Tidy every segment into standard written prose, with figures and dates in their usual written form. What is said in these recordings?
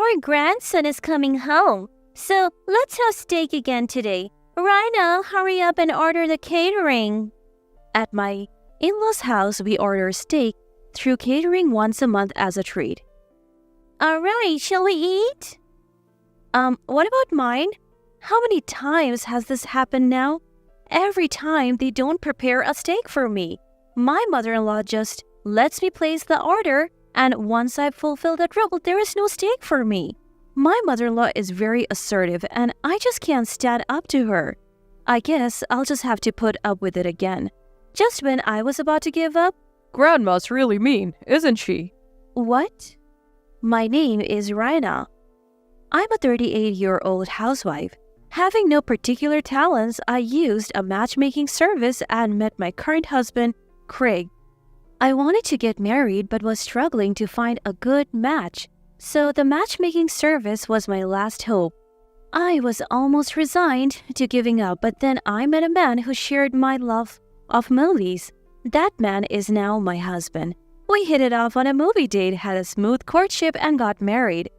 our grandson is coming home, so let's have steak again today. Rhino, hurry up and order the catering. At my in-laws' house, we order steak through catering once a month as a treat. Alright, shall we eat? What about mine? How many times has this happened now? Every time they don't prepare a steak for me. My mother-in-law just lets me place the order, and once I've fulfilled that role, there is no steak for me. My mother-in-law is very assertive, and I just can't stand up to her. I guess I'll just have to put up with it again. Just when I was about to give up, Grandma's really mean, isn't she? What? My name is Raina. I'm a 38-year-old housewife. Having no particular talents, I used a matchmaking service and met my current husband, Craig. I wanted to get married but was struggling to find a good match, so the matchmaking service was my last hope. I was almost resigned to giving up, but then I met a man who shared my love of movies. That man is now my husband. We hit it off on a movie date, had a smooth courtship, and got married.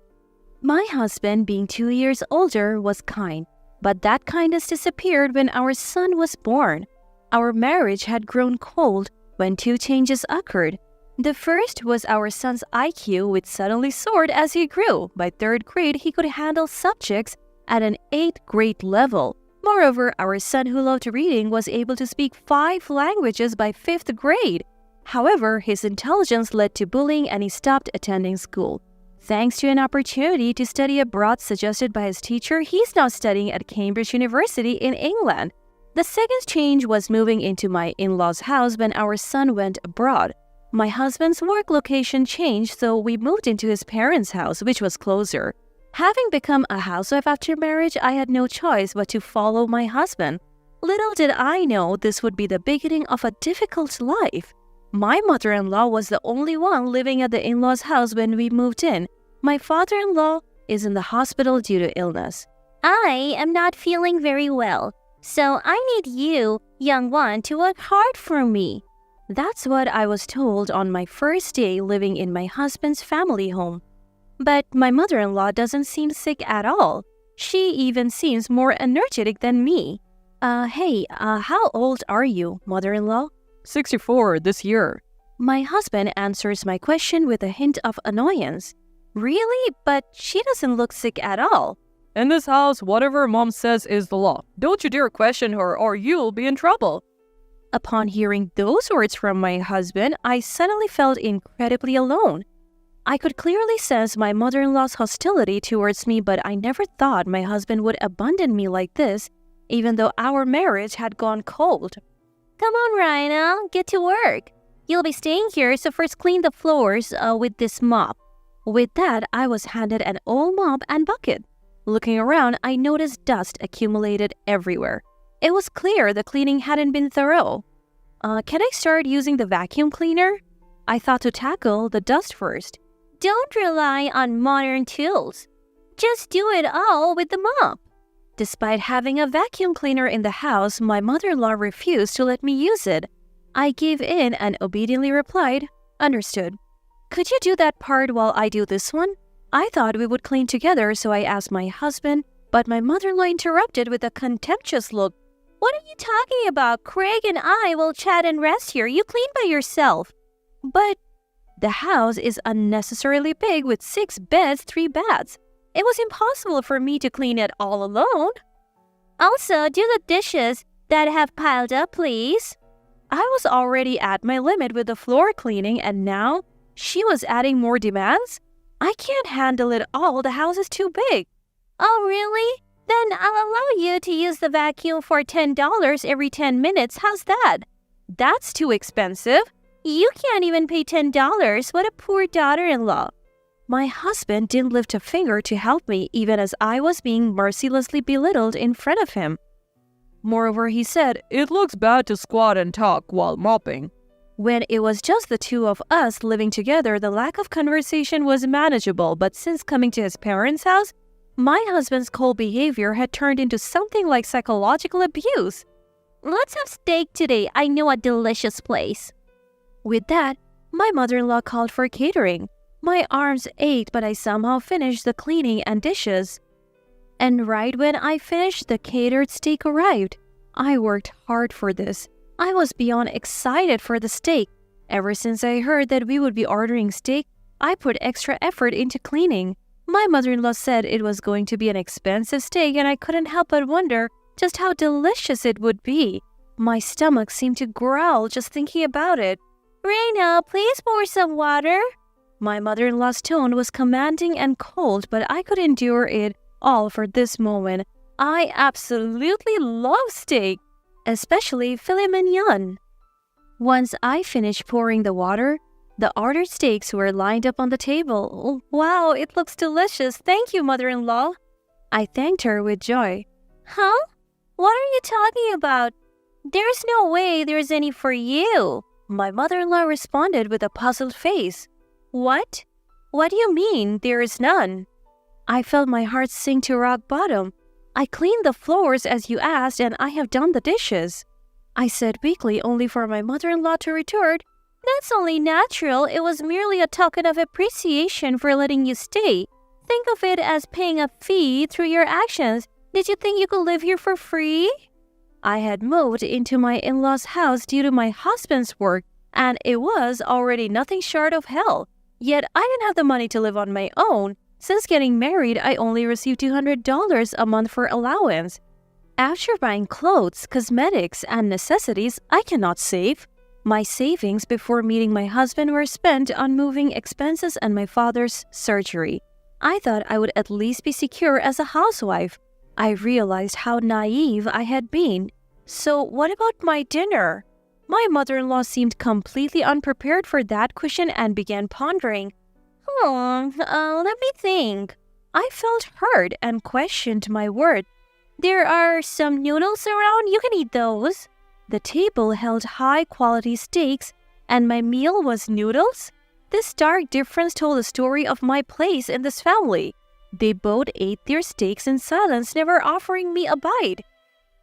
My husband, being 2 years older, was kind, but that kindness disappeared when our son was born. Our marriage had grown cold when two changes occurred. The first was our son's IQ, which suddenly soared as he grew. By third grade, he could handle subjects at an 8th grade level. Moreover, our son, who loved reading, was able to speak 5 languages by 5th grade. However, his intelligence led to bullying and he stopped attending school. Thanks to an opportunity to study abroad suggested by his teacher, he's now studying at Cambridge University in England. The second change was moving into my in-laws' house when our son went abroad. My husband's work location changed, so we moved into his parents' house, which was closer. Having become a housewife after marriage, I had no choice but to follow my husband. Little did I know this would be the beginning of a difficult life. My mother-in-law was the only one living at the in-laws' house when we moved in. My father-in-law is in the hospital due to illness. I am not feeling very well, so I need you, young one, to work hard for me. That's what I was told on my first day living in my husband's family home. But my mother-in-law doesn't seem sick at all. She even seems more energetic than me. How old are you, mother-in-law? 64 this year. My husband answers my question with a hint of annoyance. Really? But she doesn't look sick at all. In this house, whatever Mom says is the law. Don't you dare question her or you'll be in trouble. Upon hearing those words from my husband, I suddenly felt incredibly alone. I could clearly sense my mother-in-law's hostility towards me, but I never thought my husband would abandon me like this, even though our marriage had gone cold. Come on, Rhino, get to work. You'll be staying here, so first clean the floors with this mop. With that, I was handed an old mop and bucket. Looking around, I noticed dust accumulated everywhere. It was clear the cleaning hadn't been thorough. Can I start using the vacuum cleaner? I thought to tackle the dust first. Don't rely on modern tools. Just do it all with the mop. Despite having a vacuum cleaner in the house, my mother-in-law refused to let me use it. I gave in and obediently replied, "Understood. Could you do that part while I do this one?" I thought we would clean together, so I asked my husband, but my mother-in-law interrupted with a contemptuous look. What are you talking about? Craig and I will chat and rest here. You clean by yourself. But the house is unnecessarily big with 6 beds, 3 baths. It was impossible for me to clean it all alone. Also, do the dishes that have piled up, please. I was already at my limit with the floor cleaning, and now she was adding more demands? I can't handle it all. The house is too big. Oh, really? Then I'll allow you to use the vacuum for $10 every 10 minutes. How's that? That's too expensive. You can't even pay $10. What a poor daughter-in-law. My husband didn't lift a finger to help me, even as I was being mercilessly belittled in front of him. Moreover, he said, "It looks bad to squat and talk while mopping." When it was just the two of us living together, the lack of conversation was manageable, but since coming to his parents' house, my husband's cold behavior had turned into something like psychological abuse. Let's have steak today. I know a delicious place. With that, my mother-in-law called for catering. My arms ached, but I somehow finished the cleaning and dishes. And right when I finished, the catered steak arrived. I worked hard for this. I was beyond excited for the steak. Ever since I heard that we would be ordering steak, I put extra effort into cleaning. My mother-in-law said it was going to be an expensive steak, and I couldn't help but wonder just how delicious it would be. My stomach seemed to growl just thinking about it. Reina, please pour some water. My mother-in-law's tone was commanding and cold, but I could endure it all for this moment. I absolutely love steak, especially filet mignon. Once I finished pouring the water, the ordered steaks were lined up on the table. Wow, it looks delicious. Thank you, mother-in-law. I thanked her with joy. Huh? What are you talking about? There's no way there's any for you. My mother-in-law responded with a puzzled face. What? What do you mean there is none? I felt my heart sink to rock bottom. I cleaned the floors as you asked, and I have done the dishes, I said weakly, only for my mother-in-law to retort, That's only natural. It was merely a token of appreciation for letting you stay. Think of it as paying a fee through your actions. Did you think you could live here for free? I had moved into my in-laws' house due to my husband's work, and it was already nothing short of hell. Yet I didn't have the money to live on my own. Since getting married, I only received $200 a month for allowance. After buying clothes, cosmetics, and necessities, I cannot save. My savings before meeting my husband were spent on moving expenses and my father's surgery. I thought I would at least be secure as a housewife. I realized how naive I had been. So what about my dinner? My mother-in-law seemed completely unprepared for that question and began pondering. Let me think. I felt hurt and questioned my word. There are some noodles around. You can eat those. The table held high-quality steaks, and my meal was noodles? This stark difference told the story of my place in this family. They both ate their steaks in silence, never offering me a bite.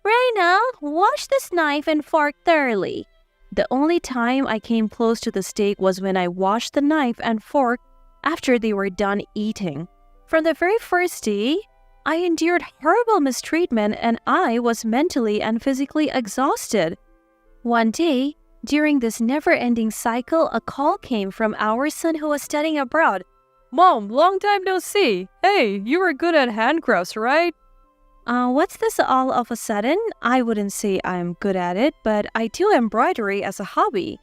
Reina, wash this knife and fork thoroughly. The only time I came close to the steak was when I washed the knife and fork after they were done eating. From the very first day, I endured horrible mistreatment and I was mentally and physically exhausted. One day, during this never-ending cycle, a call came from our son who was studying abroad. Mom, long time no see. Hey, you were good at handcrafts, right? What's this all of a sudden? I wouldn't say I'm good at it, but I do embroidery as a hobby.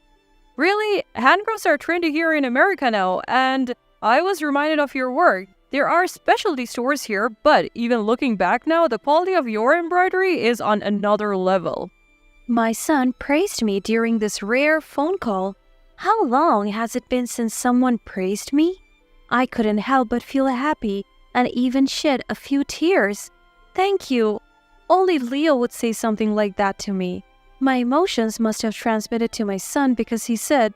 Really? Handcrafts are trendy here in America now, and I was reminded of your work. There are specialty stores here, but even looking back now, the quality of your embroidery is on another level. My son praised me during this rare phone call. How long has it been since someone praised me? I couldn't help but feel happy and even shed a few tears. Thank you. Only Leo would say something like that to me. My emotions must have transmitted to my son because he said,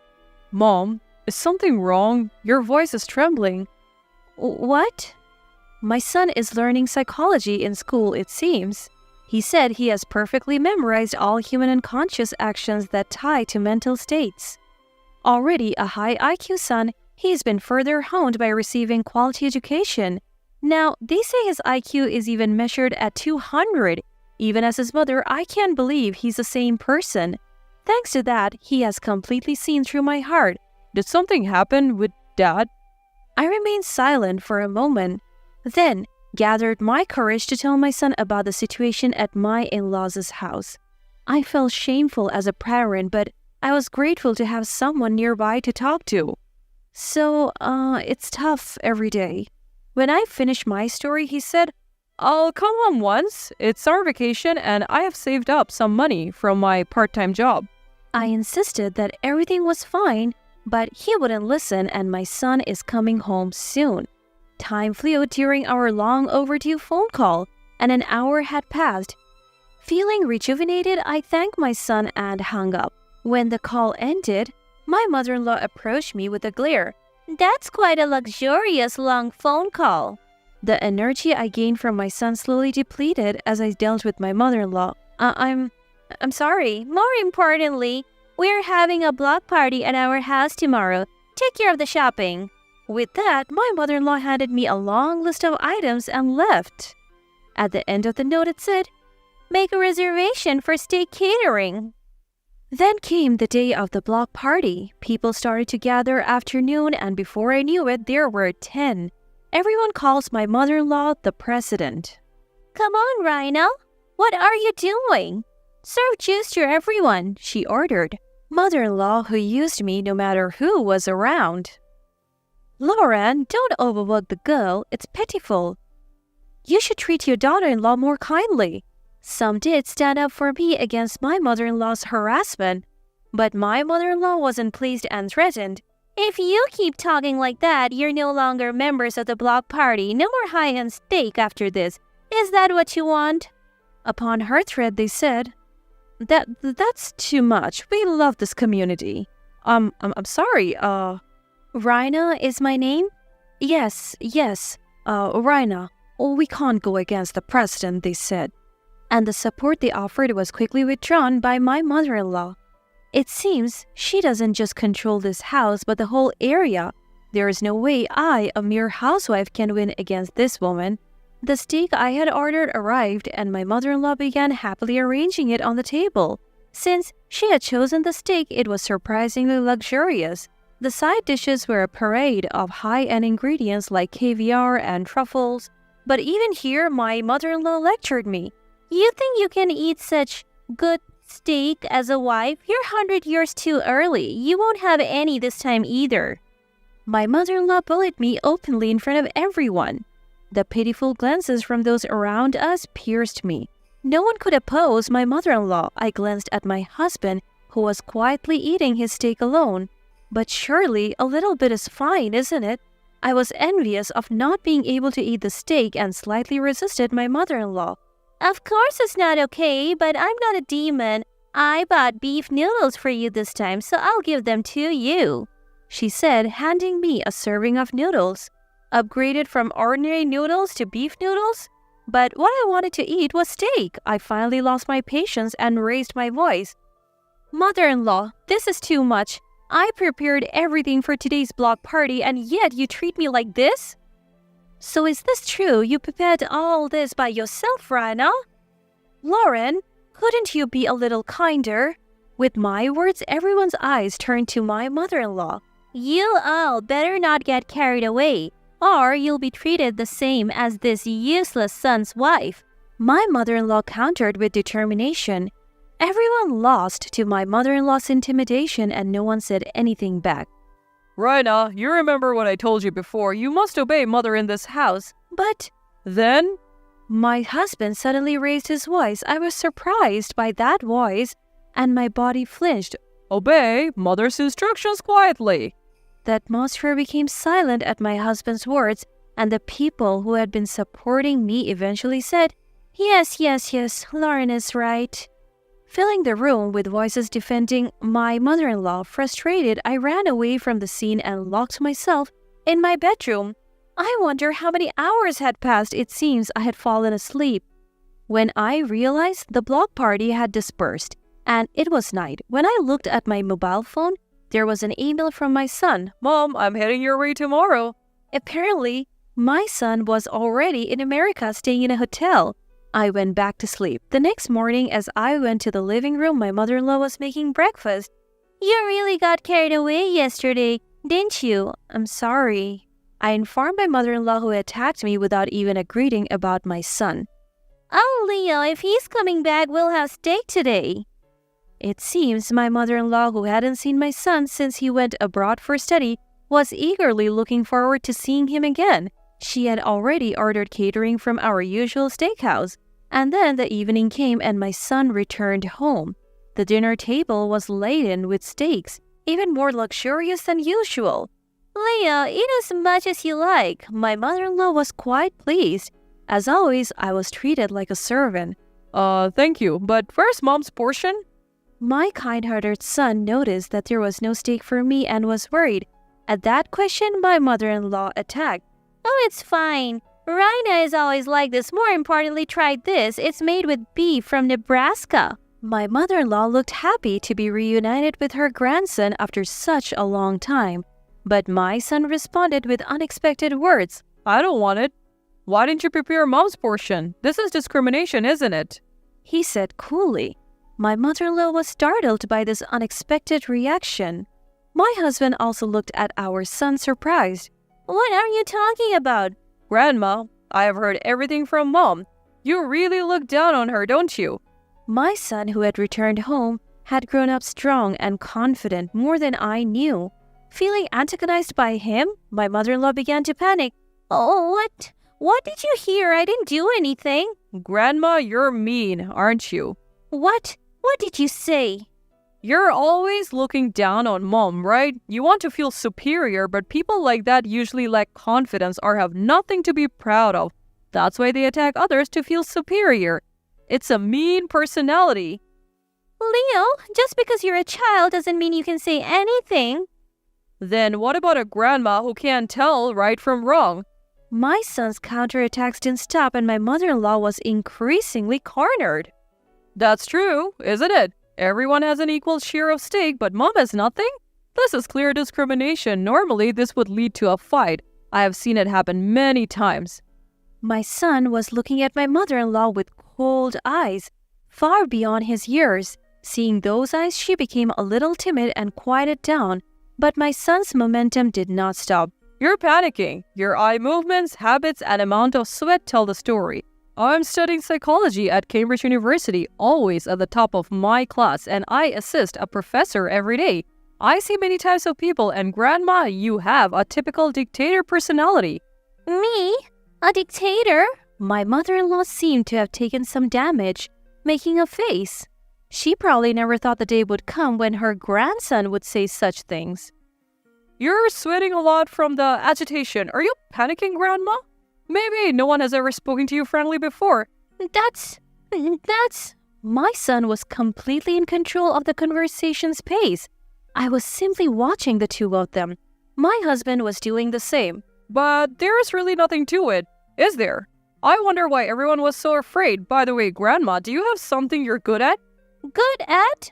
Mom, is something wrong? Your voice is trembling. What? My son is learning psychology in school, it seems. He said he has perfectly memorized all human unconscious actions that tie to mental states. Already a high IQ son, he's been further honed by receiving quality education. Now, they say his IQ is even measured at 200. Even as his mother, I can't believe he's the same person. Thanks to that, he has completely seen through my heart. Did something happen with Dad? I remained silent for a moment, then gathered my courage to tell my son about the situation at my in-laws' house. I felt shameful as a parent, but I was grateful to have someone nearby to talk to. So, it's tough every day. When I finished my story, he said, I'll come home once. It's our vacation and I have saved up some money from my part-time job. I insisted that everything was fine, but he wouldn't listen and my son is coming home soon. Time flew during our long overdue phone call, and an hour had passed. Feeling rejuvenated, I thanked my son and hung up. When the call ended, my mother-in-law approached me with a glare. That's quite a luxurious long phone call. The energy I gained from my son slowly depleted as I dealt with my mother-in-law. I'm sorry. More importantly, we're having a block party at our house tomorrow. Take care of the shopping. With that, my mother-in-law handed me a long list of items and left. At the end of the note it said, "Make a reservation for steak catering." Then came the day of the block party. People started to gather afternoon, and before I knew it, there were 10. Everyone calls my mother-in-law the president. "Come on, Rhino. What are you doing? Serve juice to everyone," she ordered. Mother-in-law who used me no matter who was around. "Lauren, don't overwork the girl. It's pitiful. You should treat your daughter-in-law more kindly." Some did stand up for me against my mother-in-law's harassment, but my mother-in-law wasn't pleased and threatened. "If you keep talking like that, you're no longer members of the block party. No more high-end steak after this. Is that what you want?" Upon her threat, they said, That's too much. We love this community. I'm sorry, Rhina is my name? Yes, Rhina. We can't go against the president, they said. And the support they offered was quickly withdrawn by my mother-in-law. It seems she doesn't just control this house, but the whole area. There is no way I, a mere housewife, can win against this woman. The steak I had ordered arrived, and my mother-in-law began happily arranging it on the table. Since she had chosen the steak, it was surprisingly luxurious. The side dishes were a parade of high-end ingredients like caviar and truffles. But even here, my mother-in-law lectured me. "You think you can eat such good steak as a wife? You're 100 years too early. You won't have any this time either." My mother-in-law bullied me openly in front of everyone. The pitiful glances from those around us pierced me. No one could oppose my mother-in-law. I glanced at my husband, who was quietly eating his steak alone. But surely a little bit is fine, isn't it? I was envious of not being able to eat the steak and slightly resisted my mother-in-law. "Of course it's not okay, but I'm not a demon. I bought beef noodles for you this time, so I'll give them to you," she said, handing me a serving of noodles. Upgraded from ordinary noodles to beef noodles? But what I wanted to eat was steak. I finally lost my patience and raised my voice. "Mother-in-law, this is too much. I prepared everything for today's block party, and yet you treat me like this?" "So is this true? You prepared all this by yourself, Rhina?" "Lauren, couldn't you be a little kinder?" With my words, everyone's eyes turned to my mother-in-law. "You all better not get carried away, or you'll be treated the same as this useless son's wife." My mother-in-law countered with determination. Everyone lost to my mother-in-law's intimidation, and no one said anything back. "Rhina, you remember what I told you before. You must obey mother in this house." "But..." "Then?" My husband suddenly raised his voice. I was surprised by that voice, and my body flinched. "Obey mother's instructions quietly." The atmosphere became silent at my husband's words, and the people who had been supporting me eventually said, Yes, Lauren is right." Filling the room with voices defending my mother-in-law, frustrated, I ran away from the scene and locked myself in my bedroom. I wonder how many hours had passed. It seems I had fallen asleep. When I realized, the block party had dispersed, and it was night. When I looked at my mobile phone, there was an email from my son. "Mom, I'm heading your way tomorrow." Apparently, my son was already in America staying in a hotel. I went back to sleep. The next morning, as I went to the living room, my mother-in-law was making breakfast. "You really got carried away yesterday, didn't you?" "I'm sorry." I informed my mother-in-law, who attacked me without even a greeting, about my son. "Oh, Leo, if he's coming back, we'll have steak today." It seems my mother-in-law, who hadn't seen my son since he went abroad for study, was eagerly looking forward to seeing him again. She had already ordered catering from our usual steakhouse, and then the evening came and my son returned home. The dinner table was laden with steaks, even more luxurious than usual. "Leo, eat as much as you like." My mother-in-law was quite pleased. As always, I was treated like a servant. Thank you, but where's Mom's portion?" My kind-hearted son noticed that there was no steak for me and was worried. At that question, my mother-in-law attacked. "Oh, it's fine. Rhina is always like this. More importantly, try this. It's made with beef from Nebraska." My mother-in-law looked happy to be reunited with her grandson after such a long time. But my son responded with unexpected words. I don't want it. Why didn't you prepare mom's portion? This is discrimination, isn't it? He said coolly. My mother-in-law was startled by this unexpected reaction. My husband also looked at our son surprised. What are you talking about? Grandma, I have heard everything from mom. You really look down on her, don't you? My son, who had returned home, had grown up strong and confident more than I knew. Feeling antagonized by him, my mother-in-law began to panic. Oh, what? What did you hear? I didn't do anything. Grandma, you're mean, aren't you? What? What did you say? You're always looking down on mom, right? You want to feel superior, but people like that usually lack confidence or have nothing to be proud of. That's why they attack others to feel superior. It's a mean personality. Leo, just because you're a child doesn't mean you can say anything. Then what about a grandma who can't tell right from wrong? My son's counterattacks didn't stop and my mother-in-law was increasingly cornered. That's true, isn't it? Everyone has an equal share of stake, but mom has nothing? This is clear discrimination. Normally, this would lead to a fight. I have seen it happen many times. My son was looking at my mother-in-law with cold eyes, far beyond his years. Seeing those eyes, she became a little timid and quieted down. But my son's momentum did not stop. You're panicking. Your eye movements, habits, and amount of sweat tell the story. I'm studying psychology at Cambridge University, always at the top of my class, and I assist a professor every day. I see many types of people, and Grandma, you have a typical dictator personality. Me? A dictator? My mother-in-law seemed to have taken some damage, making a face. She probably never thought the day would come when her grandson would say such things. You're sweating a lot from the agitation. Are you panicking, Grandma? Maybe no one has ever spoken to you friendly before. That's... My son was completely in control of the conversation's pace. I was simply watching the two of them. My husband was doing the same. But there's really nothing to it, is there? I wonder why everyone was so afraid. By the way, Grandma, do you have something you're good at? Good at?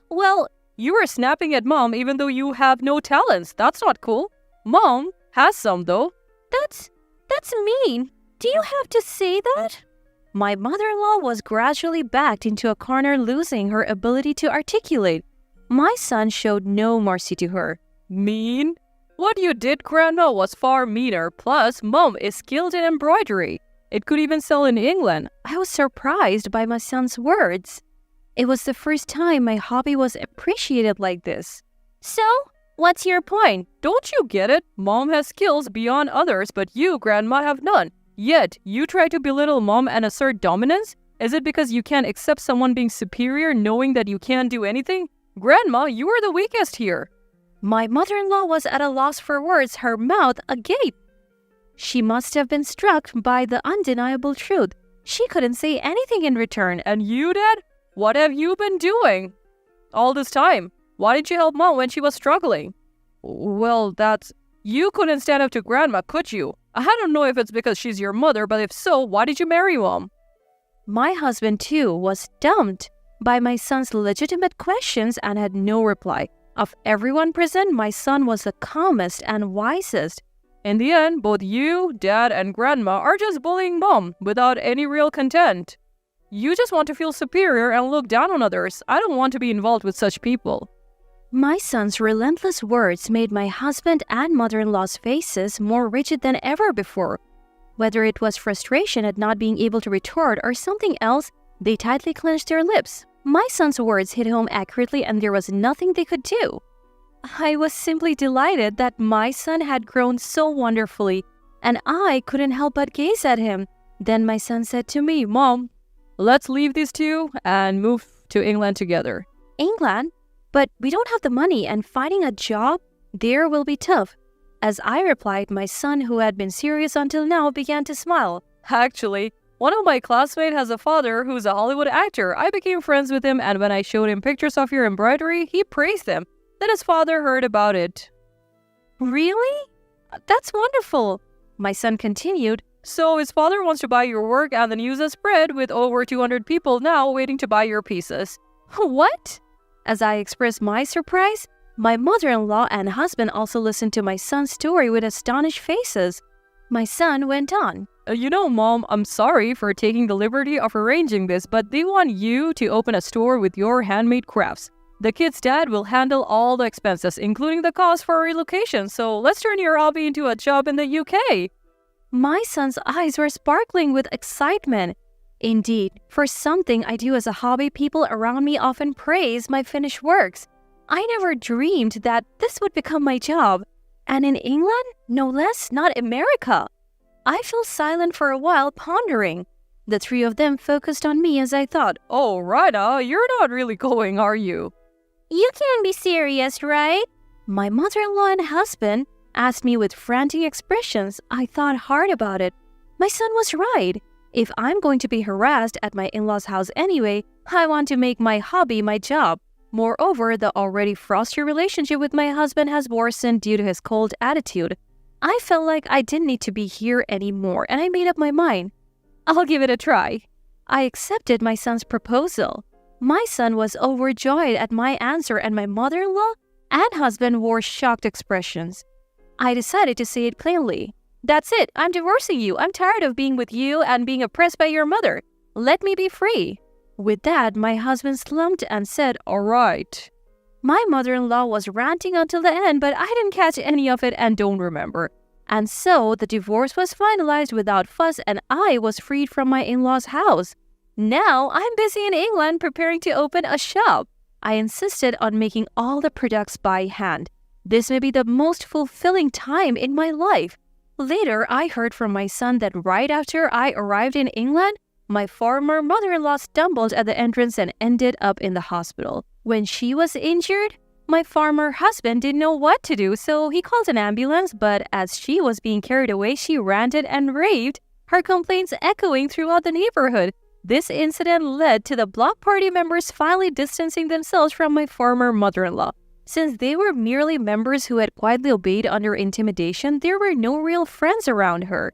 Well... You were snapping at Mom even though you have no talents. That's not cool. Mom has some, though. That's mean. Do you have to say that? My mother-in-law was gradually backed into a corner, losing her ability to articulate. My son showed no mercy to her. Mean? What you did, Grandma, was far meaner. Plus, Mom is skilled in embroidery. It could even sell in England. I was surprised by my son's words. It was the first time my hobby was appreciated like this. So, what's your point? Don't you get it? Mom has skills beyond others, but you, Grandma, have none. Yet, you try to belittle Mom and assert dominance? Is it because you can't accept someone being superior knowing that you can't do anything? Grandma, you are the weakest here. My mother-in-law was at a loss for words, her mouth agape. She must have been struck by the undeniable truth. She couldn't say anything in return. And you, Dad? What have you been doing all this time? Why didn't you help Mom when she was struggling? Well, you couldn't stand up to Grandma, could you? I don't know if it's because she's your mother, but if so, why did you marry Mom? My husband, too, was stumped by my son's legitimate questions and had no reply. Of everyone present, my son was the calmest and wisest. In the end, both you, Dad, and Grandma are just bullying Mom without any real content. You just want to feel superior and look down on others. I don't want to be involved with such people. My son's relentless words made my husband and mother-in-law's faces more rigid than ever before. Whether it was frustration at not being able to retort or something else, they tightly clenched their lips. My son's words hit home accurately and there was nothing they could do. I was simply delighted that my son had grown so wonderfully, and I couldn't help but gaze at him. Then my son said to me, "Mom, let's leave these two and move to England together." England? But we don't have the money and finding a job there will be tough. As I replied, my son, who had been serious until now, began to smile. Actually, one of my classmates has a father who's a Hollywood actor. I became friends with him, and when I showed him pictures of your embroidery, he praised them. Then his father heard about it. Really? That's wonderful. My son continued. So his father wants to buy your work, and the news has spread with over 200 people now waiting to buy your pieces. What? As I expressed my surprise, My mother-in-law and husband also listened to my son's story with astonished faces. My son went on. Mom, I'm sorry for taking the liberty of arranging this, but they want you to open a store with your handmade crafts. The kid's dad will handle all the expenses, including the cost for relocation, so let's turn your hobby into a job in the UK. My son's eyes were sparkling with excitement. Indeed, for something I do as a hobby, people around me often praise my finished works. I never dreamed that this would become my job. And in England? No less, not America. I fell silent for a while, pondering. The three of them focused on me as I thought, Oh, Rhina, you're not really going, are you? You can't be serious, right? My mother-in-law and husband asked me with frantic expressions. I thought hard about it. My son was right. If I'm going to be harassed at my in-laws' house anyway, I want to make my hobby my job. Moreover, the already frosty relationship with my husband has worsened due to his cold attitude. I felt like I didn't need to be here anymore, and I made up my mind. I'll give it a try. I accepted my son's proposal. My son was overjoyed at my answer, and my mother-in-law and husband wore shocked expressions. I decided to say it plainly. That's it, I'm divorcing you. I'm tired of being with you and being oppressed by your mother. Let me be free. With that, my husband slumped and said, All right. My mother-in-law was ranting until the end, but I didn't catch any of it and don't remember. And so the divorce was finalized without fuss, and I was freed from my in-laws' house. Now I'm busy in England preparing to open a shop. I insisted on making all the products by hand. This may be the most fulfilling time in my life. Later, I heard from my son that right after I arrived in England, my former mother-in-law stumbled at the entrance and ended up in the hospital. When she was injured, my former husband didn't know what to do, so he called an ambulance, but as she was being carried away, she ranted and raved, her complaints echoing throughout the neighborhood. This incident led to the block party members finally distancing themselves from my former mother-in-law. Since they were merely members who had quietly obeyed under intimidation, there were no real friends around her.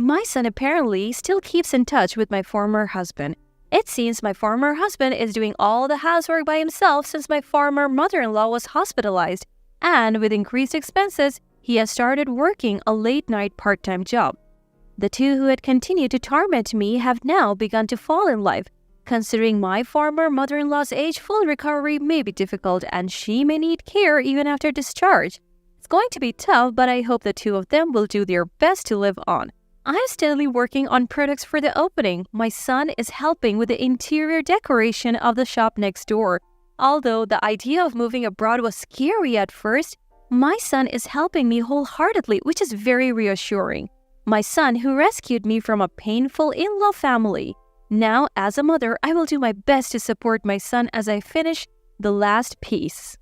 My son apparently still keeps in touch with my former husband. It seems my former husband is doing all the housework by himself since my former mother-in-law was hospitalized, and with increased expenses, he has started working a late-night part-time job. The two who had continued to torment me have now begun to fall in love. Considering my former mother-in-law's age, full recovery may be difficult and she may need care even after discharge. It's going to be tough, but I hope the two of them will do their best to live on. I'm steadily working on products for the opening. My son is helping with the interior decoration of the shop next door. Although the idea of moving abroad was scary at first, my son is helping me wholeheartedly, which is very reassuring. My son who rescued me from a painful in-law family. Now, as a mother, I will do my best to support my son as I finish the last piece.